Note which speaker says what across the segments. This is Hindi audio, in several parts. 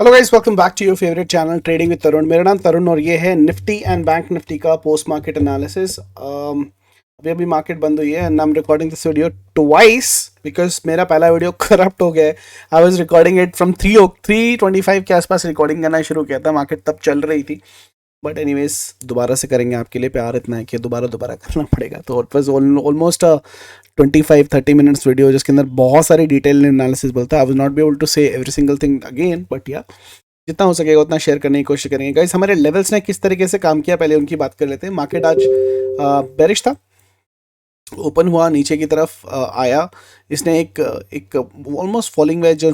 Speaker 1: Hello guys, welcome back to your favourite channel trading with Tarun. मेरा नाम तरुण और ये है निफ्टी एंड बैंक निफ्टी का पोस्ट मार्केट एनालिसिस। अभी अभी मार्केट बंद हुई है and I am recording this video twice because मेरा पहला वीडियो करप्ट हो गया है। I was recording it from 3:25 के आसपास रिकॉर्डिंग करना शुरू किया था, मार्केट तब चल रही थी। बट एनीवेज दोबारा से करेंगे, आपके लिए प्यार इतना है कि दोबारा दोबारा करना पड़ेगा। तो it was almost 25-30 minutes video जिसके अंदर बहुत सारी डिटेल एनालिसिस बोलता है। I will not be able to say every single thing again, but या जितना हो सकेगा उतना शेयर करने की कोशिश करेंगे। गाइस, हमारे लेवल्स ने किस तरीके से काम किया पहले उनकी बात कर लेते हैं। मार्केट आज बेरिश था, ओपन हुआ, नीचे की तरफ आया। इसने एक एक almost falling veg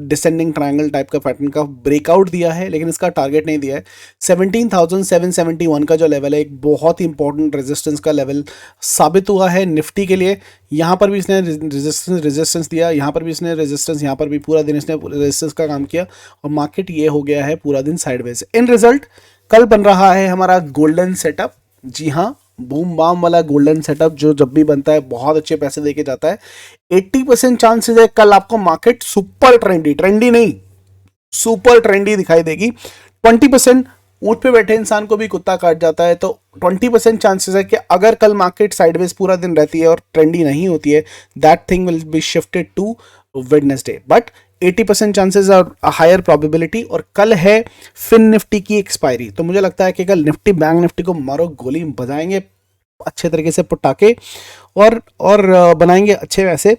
Speaker 1: descending triangle type का पैटर्न का ब्रेकआउट दिया है, लेकिन इसका टारगेट नहीं दिया है। 17,771 का जो लेवल है एक बहुत ही इंपॉर्टेंट रेजिस्टेंस का लेवल साबित हुआ है निफ्टी के लिए। यहाँ पर भी इसने रेजिस्टेंस दिया, यहाँ पर भी इसने रेजिस्टेंस, यहाँ पर भी पूरा दिन इसने रेजिस्टेंस का काम किया और मार्केट ये हो गया है पूरा दिन साइडवेज। इन रिजल्ट कल बन रहा है हमारा गोल्डन सेटअप। जी हाँ, बूम बाम वाला गोल्डन सेटअप जो जब भी बनता है बहुत अच्छे पैसे देके जाता है। 80% चांसेस है कल आपको मार्केट सुपर ट्रेंडी, ट्रेंडी नहीं सुपर ट्रेंडी दिखाई देगी। 20% ऊंट पे बैठे इंसान को भी कुत्ता काट जाता है, तो 20% चांसेस है कि अगर कल मार्केट साइडवेज पूरा दिन रहती है और ट्रेंडी नहीं होती है, that thing will be shifted to Wednesday. But 80% chances और हायर प्रोबेबिलिटी। और कल है फिन निफ्टी की एक्सपायरी, तो मुझे लगता है कि कल निफ्टी बैंक निफ्टी को मारो गोली बजाएंगे अच्छे तरीके से पटाके और बनाएंगे अच्छे वैसे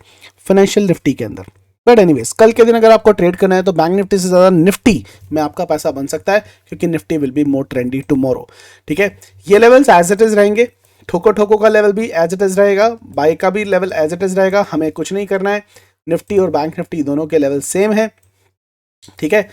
Speaker 1: फाइनेंशियल निफ्टी के अंदर। बट एनीवेज कल के दिन अगर आपको ट्रेड करना है तो बैंक निफ्टी से ज़्यादा निफ्टी में आपका पैसा बन सकता है, क्योंकि Nifty will be more trendy tomorrow. ठीक है, ये लेवल्स एज इट इज रहेंगे। ठोको ठोको का लेवल भी एज इट इज रहेगा, बाई का भी लेवल एज इट इज रहेगा। हमें कुछ नहीं करना है, निफ्टी और बैंक निफ्टी दोनों के लेवल सेम है। ठीक है,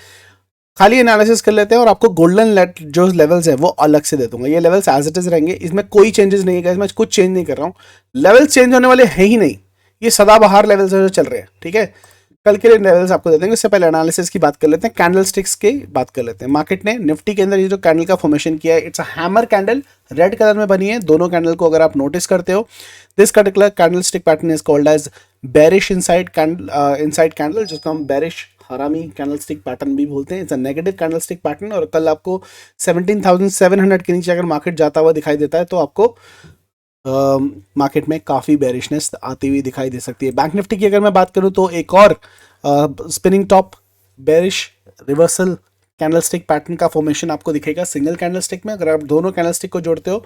Speaker 1: खाली एनालिसिस कर लेते हैं और आपको गोल्डन जो लेवल्स है वो अलग से दे दूंगा। ये लेवल्स एज इट इज रहेंगे, इसमें कोई चेंजेस नहीं है, इसमें कुछ चेंज नहीं कर रहा हूँ। लेवल्स चेंज होने वाले हैं ही नहीं, ये सदाबहार लेवल्स जो चल रहे हैं। ठीक है, कल के लिए लेवल्स आपको दे देंगे। उससे पहले एनालिसिस की बात कर लेते हैं, कैंडल स्टिक्स की बात कर लेते हैं। मार्केट ने निफ्टी के अंदर ये जो कैंडल का फॉर्मेशन किया है, it's a hammer candle, red colour में बनी है। दोनों कैंडल को अगर आप नोटिस करते हो, this particular candlestick pattern is called as bearish inside candle, जिसको हम बेरिश हरामी कैंडल स्टिक पैटर्न भी बोलते हैं। It's a negative candle stick pattern. और कल आपको 17,700 के नीचे अगर मार्केट जाता हुआ दिखाई देता है तो आपको मार्केट में काफ़ी बेरिशनेस आती हुई दिखाई दे सकती है। बैंक निफ्टी की अगर मैं बात करूं तो एक और spinning top bearish reversal candle stick pattern का फॉर्मेशन आपको दिखेगा सिंगल कैंडल स्टिक में। अगर आप दोनों कैंडल स्टिक को जोड़ते हो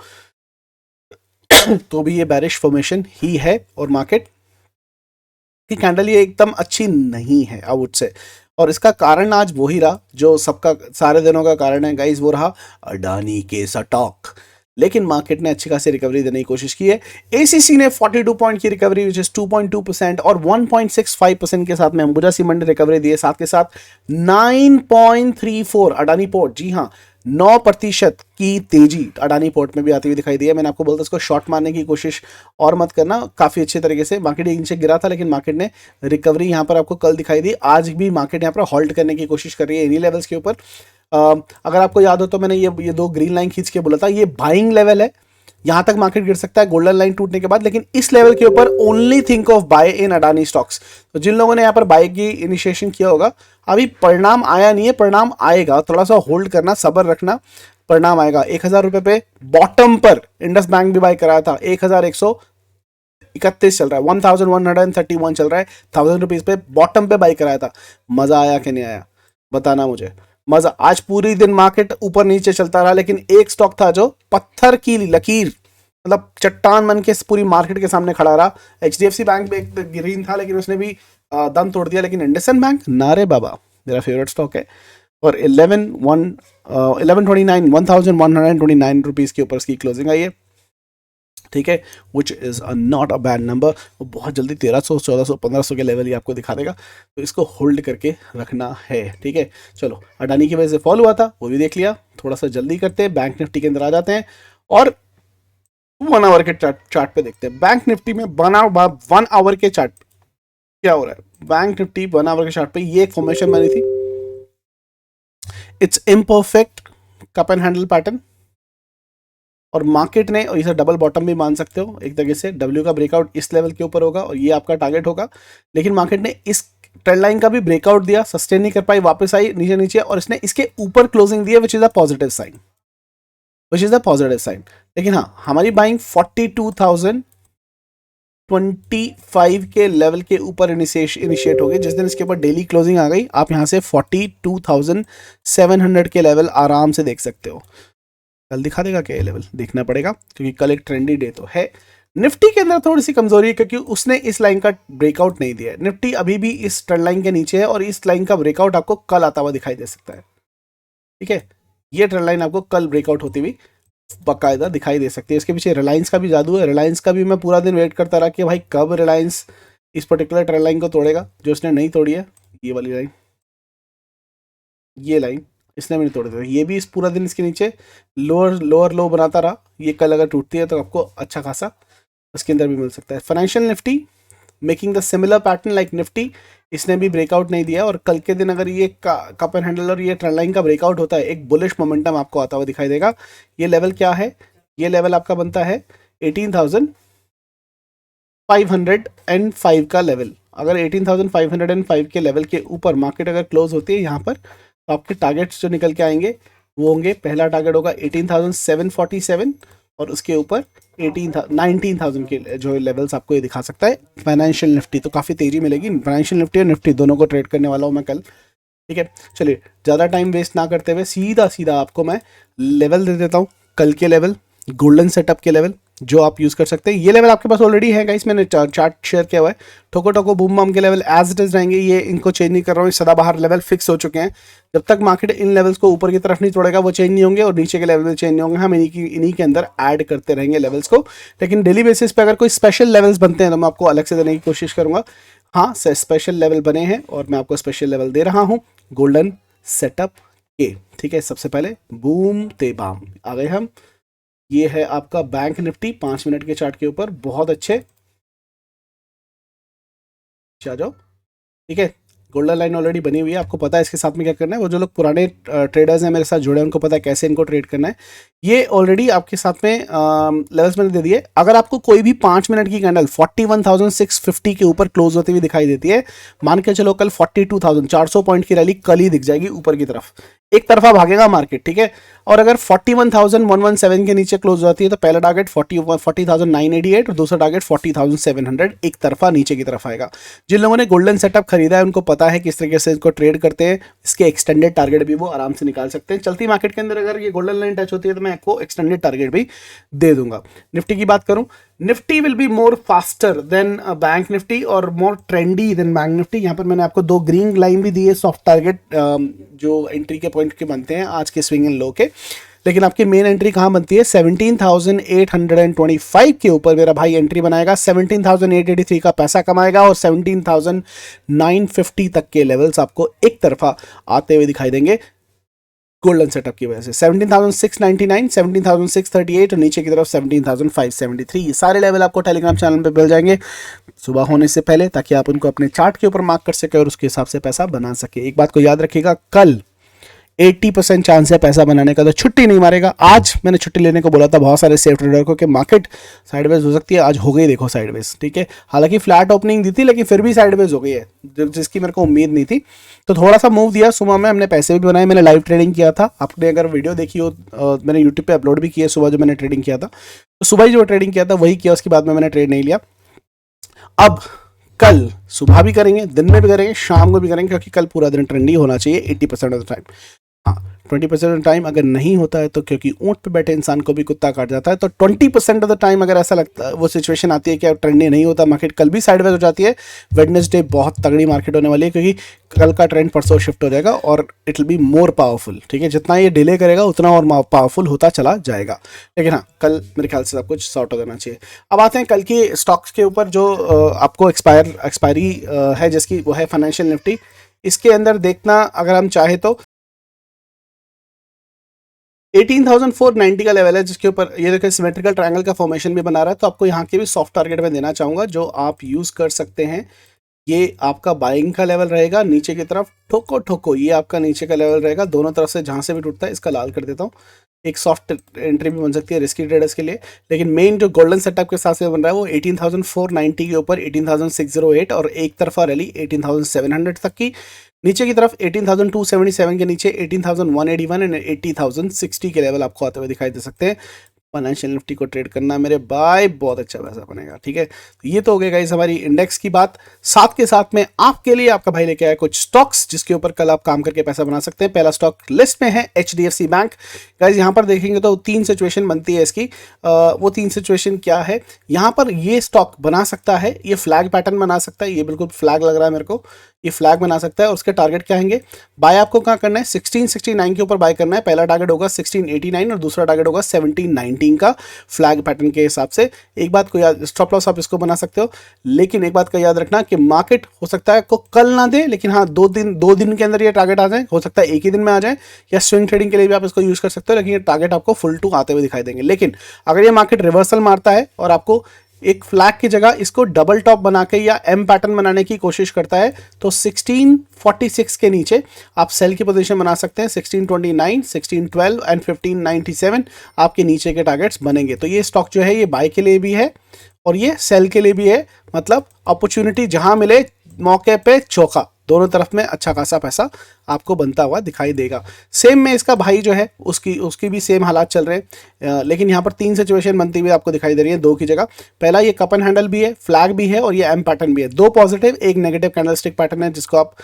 Speaker 1: तो भी ये बेरिश फॉर्मेशन ही है और मार्केट की कैंडल ये एकदम अच्छी नहीं है आई वुड से। और इसका कारण आज वही रहा जो सबका सारे दिनों का कारण है गाइस, वो रहा अडानी के स्टॉक। लेकिन मार्केट ने अच्छी खासी रिकवरी देने की कोशिश की है। एसीसी ने 42 पॉइंट की रिकवरी विच इज 2.2% और 1.65% के साथ में अंबुजा सीमेंट ने रिकवरी दी है। साथ के साथ 9.34 अडानी पोर्ट, जी हाँ 9% की तेजी अडानी पोर्ट में भी आती हुई दिखाई दी है। मैंने आपको बोलता इसको शॉर्ट मारने की कोशिश और मत करना, काफ़ी अच्छे तरीके से मार्केट नीचे गिरा था लेकिन मार्केट ने रिकवरी यहाँ पर आपको कल दिखाई दी। आज भी मार्केट यहाँ पर होल्ड करने की कोशिश कर रही है इन्हीं लेवल्स के ऊपर। अगर आपको याद हो तो मैंने ये दो ग्रीन लाइन खींच के बोला था, ये बाइंग लेवल है, यहां तक मार्केट गिर सकता है गोल्डन लाइन टूटने के बाद, लेकिन इस लेवल के ऊपर only think of buy in Adani stocks. तो जिन लोगों ने यहां पर बाय की इनिशिएशन किया होगा, अभी परिणाम आया नहीं है, परिणाम आएगा, थोड़ा सा होल्ड करना, सब्र रखना, परिणाम आएगा। 1,000 रुपए पे बॉटम पर इंडस बैंक भी बाय कराया था, 1,131 चल रहा है, 1,131 चल रहा है, 1,000 रुपीज पे बॉटम पे बाय कराया था। मजा आया कि नहीं आया बताना मुझे। मजा, आज पूरी दिन मार्केट ऊपर नीचे चलता रहा, लेकिन एक स्टॉक था जो पत्थर की लकीर, मतलब चट्टान बन के पूरी मार्केट के सामने खड़ा रहा। एचडीएफसी बैंक में एक ग्रीन था लेकिन उसने भी दम तोड़ दिया, लेकिन इंडसइंड बैंक नारे बाबा मेरा फेवरेट स्टॉक है। और 1129 रुपीज़ के ऊपर इसकी क्लोजिंग आई है। ठीक है, which is not a bad number. वो बहुत जल्दी 1300, 1400, 1500 के लेवल ही आपको दिखा देगा, तो इसको होल्ड करके रखना है। ठीक है, चलो अडानी की वजह से फॉल हुआ था वो भी देख लिया, थोड़ा सा जल्दी करते हैं, बैंक निफ्टी के अंदर आ जाते हैं और 1 आवर के चार्ट पे देखते हैं। बैंक निफ्टी में 1 आवर के चार्ट क्या हो रहा है। बैंक निफ्टी 1 आवर के चार्ट पे ये एक फॉर्मेशन बनी थी, it's imperfect cup and handle pattern, और मार्केट ने, और इसे डबल बॉटम भी मान सकते हो एक तरीके से, डब्ल्यू का ब्रेकआउट इस लेवल के ऊपर होगा और ये आपका टारगेट होगा। लेकिन मार्केट ने इस ट्रेंड लाइन का भी ब्रेकआउट दिया, सस्टेन नहीं कर पाई, वापस आई नीचे नीचे और इसने इसके ऊपर क्लोजिंग दिया, which is a positive sign, which is a positive sign. लेकिन हाँ, हमारी बाइंग 42,025 के लेवल के ऊपर इनिशिएट हो गई। जिस दिन इसके ऊपर डेली क्लोजिंग आ गई, आप यहाँ से 42,700 के लेवल आराम से देख सकते हो। कल दिखा देगा क्या ये लेवल, देखना पड़ेगा, क्योंकि कल एक ट्रेंडी डे तो है। निफ्टी के अंदर थोड़ी सी कमजोरी है, क्योंकि उसने इस लाइन का ब्रेकआउट नहीं दिया है। निफ्टी अभी भी इस ट्रेंड लाइन के नीचे है और इस लाइन का ब्रेकआउट आपको कल आता हुआ दिखाई दे सकता है। ठीक है, ये ट्रेंड लाइन आपको कल ब्रेकआउट होती हुई बाकायदा दिखाई दे सकती है। इसके पीछे रिलायंस का भी जादू है। रिलायंस का भी मैं पूरा दिन वेट करता रहा कि भाई कब रिलायंस इस पर्टिकुलर ट्रेंड लाइन को तोड़ेगा, जो उसने नहीं तोड़ी है। ये वाली लाइन, ये लाइन इसने भी नहीं तोड़ दिया। ये भी इस पूरा दिन इसके नीचे लोअर लो बनाता रहा। ये कल अगर टूटती है तो आपको अच्छा खासा इसके अंदर भी मिल सकता है। Financial Nifty making the similar pattern like Nifty, इसने भी ब्रेकआउट नहीं दिया और कल के दिन अगर ये कप एंड हैंडल और ये ट्रेंड लाइन का ब्रेकआउट होता है, एक बुलिश मोमेंटम आपको आता हुआ दिखाई देगा। ये लेवल क्या है, ये लेवल आपका बनता है 18,505 का लेवल। अगर 18,505 के लेवल के ऊपर मार्केट अगर क्लोज होती है यहाँ पर, तो आपके टारगेट्स जो निकल के आएंगे वो होंगे, पहला टारगेट होगा 18,747 और उसके ऊपर 19,000 के जो लेवल्स आपको ये दिखा सकता है। फाइनेंशियल निफ्टी तो काफ़ी तेजी मिलेगी। फाइनेंशियल निफ्टी और निफ्टी दोनों को ट्रेड करने वाला हूँ मैं कल। ठीक है, चलिए ज़्यादा टाइम वेस्ट ना करते हुए सीधा सीधा आपको मैं लेवल दे देता हूँ। कल के लेवल, गोल्डन सेटअप के लेवल जो आप यूज़ कर सकते हैं। ये लेवल आपके पास ऑलरेडी है गाइस, मैंने चार्ट शेयर किया हुआ है। ठोको ठोको बूम बम के लेवल एज इट इज रहेंगे, ये इनको चेंज नहीं कर रहा हूँ। सदाबहार लेवल फिक्स हो चुके हैं। जब तक मार्केट इन लेवल्स को ऊपर की तरफ नहीं तोड़ेगा वो चेंज नहीं होंगे और नीचे के लेवल में चेंज नहीं होंगे। हम इन्हीं के अंदर ऐड करते रहेंगे लेवल्स को। लेकिन डेली बेसिस पे अगर कोई स्पेशल लेवल्स बनते हैं तो मैं आपको अलग से देने की कोशिश करूंगा। हाँ, स्पेशल लेवल बने हैं और मैं आपको स्पेशल लेवल दे रहा हूँ गोल्डन सेटअप के। ठीक है, सबसे पहले बूम ते बाम आ गए हम। ये है आपका बैंक निफ्टी 5 मिनट के चार्ट के ऊपर, बहुत अच्छे। आ जाओ। ठीक है, गोल्डन लाइन ऑलरेडी बनी हुई है, आपको पता है इसके साथ में क्या करना है। वो जो लोग पुराने ट्रेडर्स हैं मेरे साथ जुड़े हैं उनको पता है कैसे इनको ट्रेड करना है। ये ऑलरेडी आपके साथ में लेवल्स मैंने दे दिए। अगर आपको कोई भी 5 मिनट की कैंडल 41,650 के ऊपर क्लोज होती हुई दिखाई देती है, मान के चलो कल 42,400 पॉइंट की रैली कल ही दिख जाएगी ऊपर की तरफ, एक तरफा भागेगा मार्केट। ठीक है, और अगर 41,117 के नीचे क्लोज होती है तो पहला टारगेट 40,988 और दूसरा टारगेट 40,700 एक तरफा नीचे की तरफ आएगा। जिन लोगों ने गोल्डन सेटअप खरीदा है उनको पता है किस तरीके से इसको ट्रेड करते हैं। इसके एक्सटेंडेड टारगेट भी वो आराम से निकाल सकते हैं। चलती मार्केट के अंदर अगर ये गोल्डन लाइन टच होती है तो मैं आपको एक्सटेंडेड टारगेट भी दे दूंगा। निफ्टी की बात करूं, Nifty will be more faster than bank Nifty और मोर ट्रेंडी देन बैंक निफ्टी। यहाँ पर मैंने आपको 2 ग्रीन लाइन भी दी है, सॉफ्ट टारगेट जो एंट्री के पॉइंट के बनते हैं आज के स्विंग एंड लो के। लेकिन आपकी मेन एंट्री कहाँ बनती है, 17,825 के ऊपर मेरा भाई एंट्री बनाएगा। 17,883 का पैसा कमाएगा और 17,950 तक के लेवल्स आपको एक तरफा आते हुए दिखाई देंगे गोल्डन सेटअप की वजह से। 17,699, 17,638 और नीचे की तरफ 17,573। ये सारे लेवल आपको टेलीग्राम चैनल पे मिल जाएंगे सुबह होने से पहले, ताकि आप उनको अपने चार्ट के ऊपर मार्क कर सके और उसके हिसाब से पैसा बना सके। एक बात को याद रखिएगा, कल 80% चांस है पैसा बनाने का, तो छुट्टी नहीं मारेगा। आज मैंने छुट्टी लेने को बोला था बहुत सारे सेफ ट्रेडर को कि मार्केट साइडवेज हो सकती है, आज हो गई देखो साइडवेज। ठीक है, हालांकि फ्लैट ओपनिंग दी थी लेकिन फिर भी साइडवेज हो गई है, जिसकी मेरे को उम्मीद नहीं थी। तो थोड़ा सा मूव दिया सुबह में, हमने पैसे भी बनाए। मैंने लाइव ट्रेडिंग किया था, आपने अगर वीडियो देखी हो मैंने यूट्यूब पे अपलोड भी किया सुबह जो मैंने ट्रेडिंग किया था। तो सुबह ही जो ट्रेडिंग किया था वही किया, उसके बाद में मैंने ट्रेड नहीं लिया। अब कल सुबह भी करेंगे, दिन में भी करेंगे, शाम को भी करेंगे, क्योंकि कल पूरा दिन ट्रेंडी होना चाहिए 80% ऑफ द टाइम। हाँ, 20% ऑफ टाइम अगर नहीं होता है तो, क्योंकि ऊंट पे बैठे इंसान को भी कुत्ता काट जाता है, तो 20% ऑफ द टाइम अगर ऐसा लगता है, वो सिचुएशन आती है कि अब ट्रेंडी नहीं होता, मार्केट कल भी साइडवेज हो जाती है। वेडनेसडे बहुत तगड़ी मार्केट होने वाली है, क्योंकि कल का ट्रेंड परसों शिफ्ट हो जाएगा और it will be more powerful. ठीक है, जितना ये डिले करेगा उतना और पावरफुल होता चला जाएगा। लेकिन हाँ, कल मेरे ख्याल से सब कुछ सॉर्ट हो जाना चाहिए। अब आते हैं कल की स्टॉक्स के ऊपर जो आपको एक्सपायरी है जिसकी, वो है फाइनेंशियल निफ्टी। इसके अंदर देखना अगर हम चाहे तो 18,490 का लेवल है, जिसके ऊपर ये देखिए सिमेट्रिकल ट्रायंगल का फॉर्मेशन भी बना रहा है। तो आपको यहाँ के भी सॉफ्ट टारगेट में देना चाहूंगा जो आप यूज कर सकते हैं। ये आपका बाइंग का लेवल रहेगा, नीचे की तरफ ठोको ठोको ये आपका नीचे का लेवल रहेगा। दोनों तरफ से जहां से भी टूटता है, इसका लाल कर देता हूँ, एक सॉफ्ट एंट्री भी बन सकती है रिस्की ट्रेडर्स के लिए, लेकिन मेन जो गोल्डन सेटअप के साथ से बन रहा है वो 18,490 के ऊपर 18,608 और एक तरफा रैली 18,700 तक की, नीचे की तरफ 18,277 के नीचे 18,181 एंड 80,060 के लेवल आपको आते हुए दिखाई दे सकते हैं। फाइनेंशियल निफ्टी को ट्रेड करना मेरे भाई, बहुत अच्छा पैसा बनेगा। ठीक है, तो ये तो हो गया गाइस हमारी इंडेक्स की बात। साथ के साथ में आपके लिए आपका भाई लेके आया कुछ स्टॉक्स जिसके ऊपर कल आप काम करके पैसा बना सकते हैं। पहला स्टॉक लिस्ट में है HDFC बैंक। गाइस यहाँ पर देखेंगे तो तीन सिचुएशन बनती है इसकी। वो तीन सिचुएशन क्या है, यहाँ पर ये स्टॉक बना सकता है, ये फ्लैग पैटर्न बना सकता है, ये बिल्कुल फ्लैग लग रहा है मेरे को, ये फ्लैग बना सकता है। और उसके टारगेट क्या होंगे, बाय आपको कहाँ करना है, 1669 के ऊपर बाय करना है। पहला टारगेट होगा 1689 और दूसरा टारगेट होगा 1719 का फ्लैग पैटर्न के हिसाब से। एक बात को याद, स्टॉप लॉस आप इसको बना सकते हो, लेकिन एक बात का याद रखना कि मार्केट हो सकता है को कल ना दे, लेकिन हाँ दो दिन के अंदर ये टारगेट आ जाए, हो सकता है एक ही दिन में आ जाए, या स्विंग ट्रेडिंग के लिए भी आप इसको यूज कर सकते हो, लेकिन ये टारगेट आपको फुल टू आते हुए दिखाई देंगे। लेकिन अगर ये मार्केट रिवर्सल मारता है और आपको एक फ्लैग की जगह इसको डबल टॉप बना के या एम पैटर्न बनाने की कोशिश करता है, तो 1646 के नीचे आप सेल की पोजीशन बना सकते हैं। 1629, 1612 एंड 1597 आपके नीचे के टारगेट्स बनेंगे। तो ये स्टॉक जो है ये बाय के लिए भी है और ये सेल के लिए भी है, मतलब अपॉर्चुनिटी जहां मिले मौके पे चौका, दोनों तरफ में अच्छा खासा पैसा आपको बनता हुआ दिखाई देगा। सेम में इसका भाई जो है उसकी भी सेम हालात चल रहे हैं, लेकिन यहाँ पर तीन सिचुएशन बनती हुई आपको दिखाई दे रही है दो की जगह। पहला ये कप एंड हैंडल भी है, फ्लैग भी है और ये एम पैटर्न भी है, दो पॉजिटिव एक नेगेटिव कैंडलस्टिक पैटर्न है जिसको आप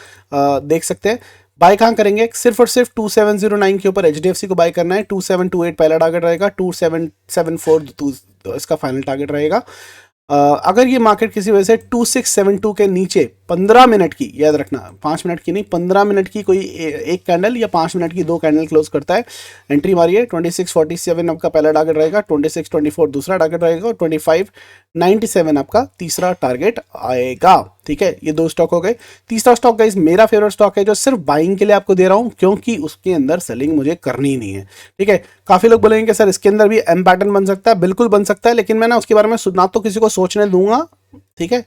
Speaker 1: देख सकते हैं। बाय कहाँ करेंगे, सिर्फ और सिर्फ 2709 के ऊपर HDFC को बाय करना है। 2728 पहला टारगेट रहेगा, 2774 इसका फाइनल टारगेट रहेगा। अगर ये मार्केट किसी वजह से 2672 के नीचे 15 मिनट की, याद रखना 5 मिनट की नहीं 15 मिनट की कोई एक कैंडल या 5 मिनट की दो कैंडल क्लोज करता है, एंट्री मारिए। 2647 आपका पहला टारगेट रहेगा, 2624 दूसरा टारगेट रहेगा और 2597 आपका तीसरा टारगेट आएगा। ठीक है, ये दो स्टॉक हो गए। तीसरा स्टॉक गाइस मेरा फेवरेट स्टॉक है जो सिर्फ बाइंग के लिए आपको दे रहा हूं क्योंकि उसके अंदर सेलिंग मुझे करनी नहीं है। ठीक है, काफी लोग बोलेंगे सर इसके अंदर भी एम पैटर्न बन सकता है, बिल्कुल बन सकता है, लेकिन मैं ना उसके बारे में ना तो किसी को सोचने दूंगा। ठीक है,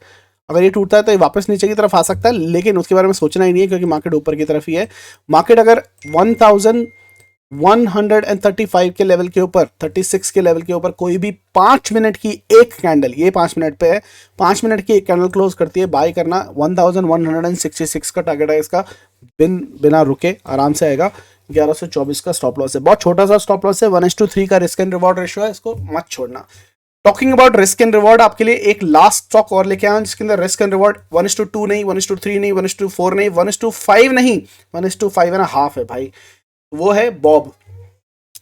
Speaker 1: अगर ये टूटता है तो ये वापस नीचे की तरफ आ सकता है, लेकिन उसके बारे में सोचना ही नहीं है क्योंकि मार्केट ऊपर की तरफ ही है। मार्केट अगर 1135 के लेवल के ऊपर, 36 के लेवल के ऊपर कोई भी 5 मिनट की एक कैंडल, ये 5 मिनट पे है, 5 मिनट की एक कैंडल क्लोज करती है, बाय करना। 1166 का टारगेट है इसका, बिना रुके आराम से आएगा। 1124 का स्टॉप लॉस है, बहुत छोटा सा स्टॉप लॉस है, 1:3 का रिस्क एंड रिवॉर्ड रेशियो है, इसको मत छोड़ना। Talking about risk and reward, आपके लिए एक लास्ट स्टॉक और लेके आया जिसके अंदर रिस्क एंड रिवॉर्ड 1:2 नहीं, 1:3 नहीं, 1:4 नहीं, 1:5 नहीं, 1:5.5 है भाई, वो है बॉब।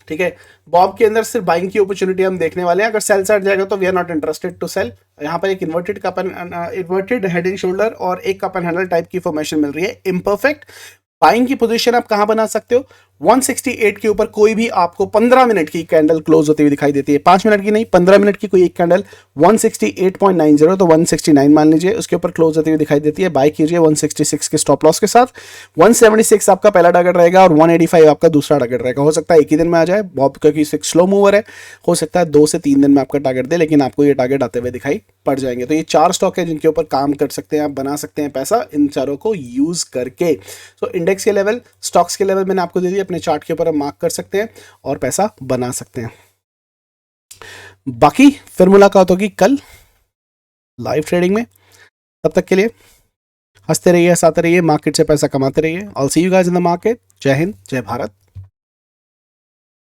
Speaker 1: ठीक है, बॉब के अंदर सिर्फ बाइंग की अपॉर्चुनिटी हम देखने वाले हैं। अगर सेल साइड जाएगा तो we are not interested to sell. यहाँ पर एक इन्वर्टेड हेड एंड शोल्डर और एक कप एंड हैंडल टाइप की फॉर्मेशन मिल रही है, इम्परफेक्ट। बाइंग की पोजीशन आप कहां बना सकते हो, 168 के ऊपर कोई भी आपको 15 मिनट की कैंडल क्लोज होती हुई दिखाई देती है, 5 मिनट की नहीं 15 मिनट की कोई एक कैंडल 168.90 तो 169 मान लीजिए, उसके ऊपर क्लोज होती हुई दिखाई देती है, बाय कीजिए 166 के स्टॉप लॉस के साथ। 176 आपका पहला टारगेट रहेगा और 185 आपका दूसरा टारगेट रहेगा। हो सकता है एक ही दिन में आ जाए बॉब, क्योंकि स्लो मूवर है, हो सकता है 2 से 3 दिन में आपका टारगेट दे, लेकिन आपको ये टारगेट आते हुए दिखाई पड़ जाएंगे। तो ये 4 स्टॉक है जिनके ऊपर काम कर सकते हैं आप, बना सकते हैं पैसा इन चारों को यूज करके। तो इंडेक्स के लेवल, स्टॉक्स के लेवल मैंने आपको दे दिया, अपने चार्ट के ऊपर मार्क कर सकते हैं और पैसा बना सकते हैं। बाकी फिर मुलाकात होगी कल लाइव ट्रेडिंग में, तब तक के लिए हंसते रहिए, हंसाते रहिए, मार्केट से पैसा कमाते रहिए। All see you guys in the market. जय हिंद, जय भारत।